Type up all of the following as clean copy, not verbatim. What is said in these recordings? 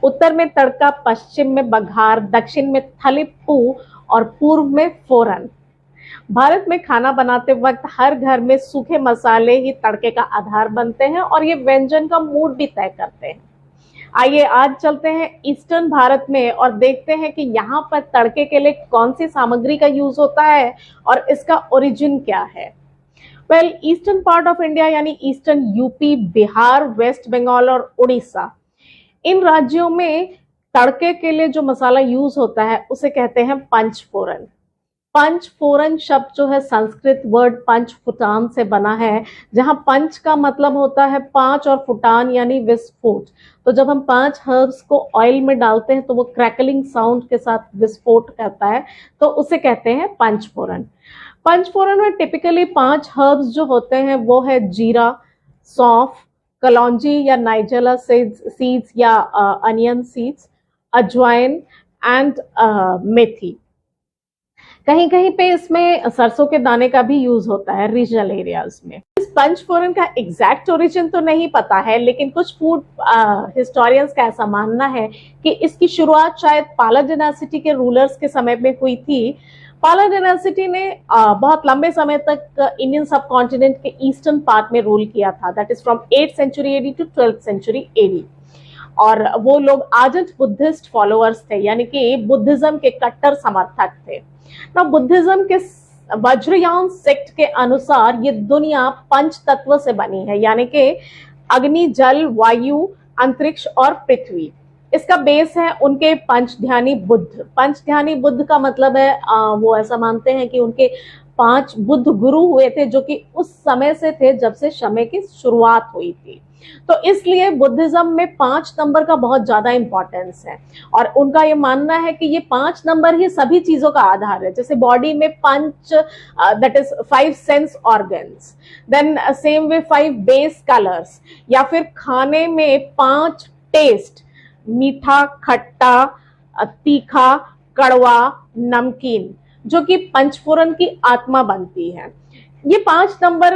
उत्तर में तड़का, पश्चिम में बघार, दक्षिण में थलिप्पू और पूर्व में फोरन। भारत में खाना बनाते वक्त हर घर में सूखे मसाले ही तड़के का आधार बनते हैं और ये व्यंजन का मूड भी तय करते हैं। आइए आज चलते हैं ईस्टर्न भारत में और देखते हैं कि यहाँ पर तड़के के लिए कौन सी सामग्री का यूज होता है और इसका ओरिजिन क्या है। Well, eastern part of India यानी ईस्टर्न यूपी, बिहार, वेस्ट बंगाल और उड़ीसा, इन राज्यों में तड़के के लिए जो मसाला यूज होता है उसे कहते हैं पंचफोरन। पंचफोरन शब्द जो है संस्कृत वर्ड पंचफुटान से बना है, जहां पंच का मतलब होता है पांच और फुटान यानी विस्फोट। तो जब हम 5 हर्ब्स को ऑयल में डालते हैं तो वो क्रैकलिंग साउंड के साथ विस्फोट करता है, तो उसे कहते हैं पंचफोरन। पंचफोरन में टिपिकली 5 हर्ब्स जो होते हैं वो है जीरा, सौंफ, कलौंजी या नाइजेला सीड्स या अनियन सीड्स, अजवाइन एंड मेथी। कहीं कहीं पे इसमें सरसों के दाने का भी यूज होता है रीजनल एरियाज में। इस पंचफोरन का एग्जैक्ट ओरिजिन तो नहीं पता है, लेकिन कुछ फूड हिस्टोरियंस का ऐसा मानना है कि इसकी शुरुआत शायद पाला डायनेस्टी के रूलर्स के समय में हुई थी। पाला डायनेस्टी ने बहुत लंबे समय तक इंडियन सब कॉन्टिनेंट के ईस्टर्न पार्ट में रूल किया था, that is from 8th century AD to 12th century AD। और वो लोग आर्जेंट बुद्धिस्ट फॉलोअर्स थे, यानी कि बुद्धिज्म के कट्टर समर्थक थे। ना बुद्धिज्म के वज्रयान सेक्ट के अनुसार ये दुनिया पंच तत्व से बनी है, यानी कि अग्नि, जल, वायु, अंतरिक्ष और पृथ्वी। इसका बेस है उनके पंचध्यानी बुद्ध। पंचध्यानी बुद्ध का मतलब है वो ऐसा मानते हैं कि उनके 5 बुद्ध गुरु हुए थे, जो कि उस समय से थे जब से समय की शुरुआत हुई थी। तो इसलिए बुद्धिज्म में 5 नंबर का बहुत ज्यादा इंपॉर्टेंस है और उनका ये मानना है कि ये 5 नंबर ही सभी चीजों का आधार है। जैसे बॉडी में पंच, that is 5 sense organs, then same way 5 base colours, या फिर खाने में 5 टेस्ट, मीठा, खट्टा, तीखा, कड़वा, नमकीन, जो कि पंचफोरन की आत्मा बनती है। ये 5 नंबर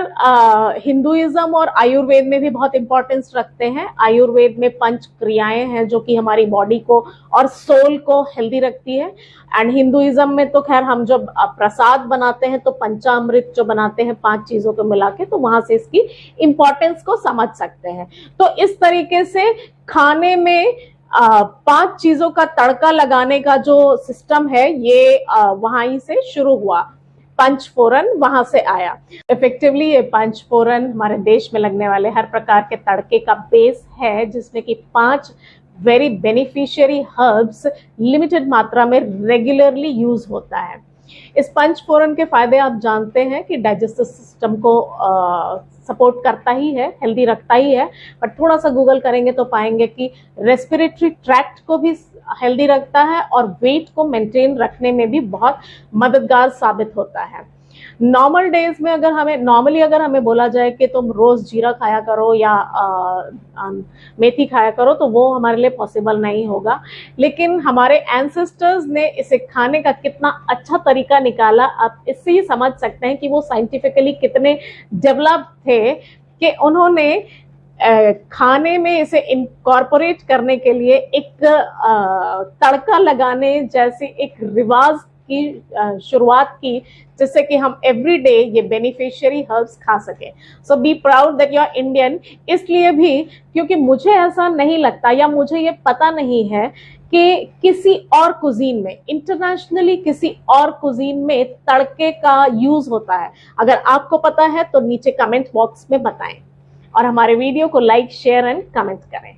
हिंदुइज्म और आयुर्वेद में भी बहुत इंपॉर्टेंस रखते हैं। आयुर्वेद में 5 क्रियाएं हैं जो कि हमारी बॉडी को और सोल को हेल्दी रखती है। एंड हिंदुइज्म में तो खैर हम जब प्रसाद बनाते हैं तो पंचामृत जो बनाते हैं 5 चीजों को मिला के, तो वहां से इसकी इंपॉर्टेंस को समझ सकते हैं। तो इस तरीके से खाने में 5 चीजों का तड़का लगाने का जो सिस्टम है ये वहां ही से शुरू हुआ। पंचफोरन वहां से आया। इफेक्टिवली ये पंचफोरन हमारे देश में लगने वाले हर प्रकार के तड़के का बेस है, जिसमें कि 5 वेरी बेनिफिशियरी हर्ब्स लिमिटेड मात्रा में रेगुलरली यूज होता है। इस पंचफोरन के फायदे आप जानते हैं कि डाइजेस्टिव सिस्टम को सपोर्ट करता ही है, हेल्दी रखता ही है, बट थोड़ा सा गूगल करेंगे तो पाएंगे कि रेस्पिरेटरी ट्रैक्ट को भी हेल्दी रखता है और वेट को मेंटेन रखने में भी बहुत मददगार साबित होता है। नॉर्मल डेज में अगर हमें बोला जाए कि तुम रोज जीरा खाया करो या मेथी खाया करो, तो वो हमारे लिए पॉसिबल नहीं होगा। लेकिन हमारे एंसेस्टर्स ने इसे खाने का कितना अच्छा तरीका निकाला, आप इससे ही समझ सकते हैं कि वो साइंटिफिकली कितने डेवलप थे कि उन्होंने खाने में इसे इनकॉर्पोरेट करने के लिए एक तड़का लगाने जैसी एक रिवाज की शुरुआत की, जिससे कि हम एवरीडे ये बेनिफिशियरी हर्ब्स खा सके। So be proud that you are Indian. इसलिए भी क्योंकि मुझे ऐसा नहीं लगता या मुझे ये पता नहीं है कि किसी और कुजीन में, इंटरनेशनली किसी और कुजीन में तड़के का यूज होता है। अगर आपको पता है तो नीचे कमेंट बॉक्स में बताएं और हमारे वीडियो को लाइक, शेयर एंड कमेंट करें।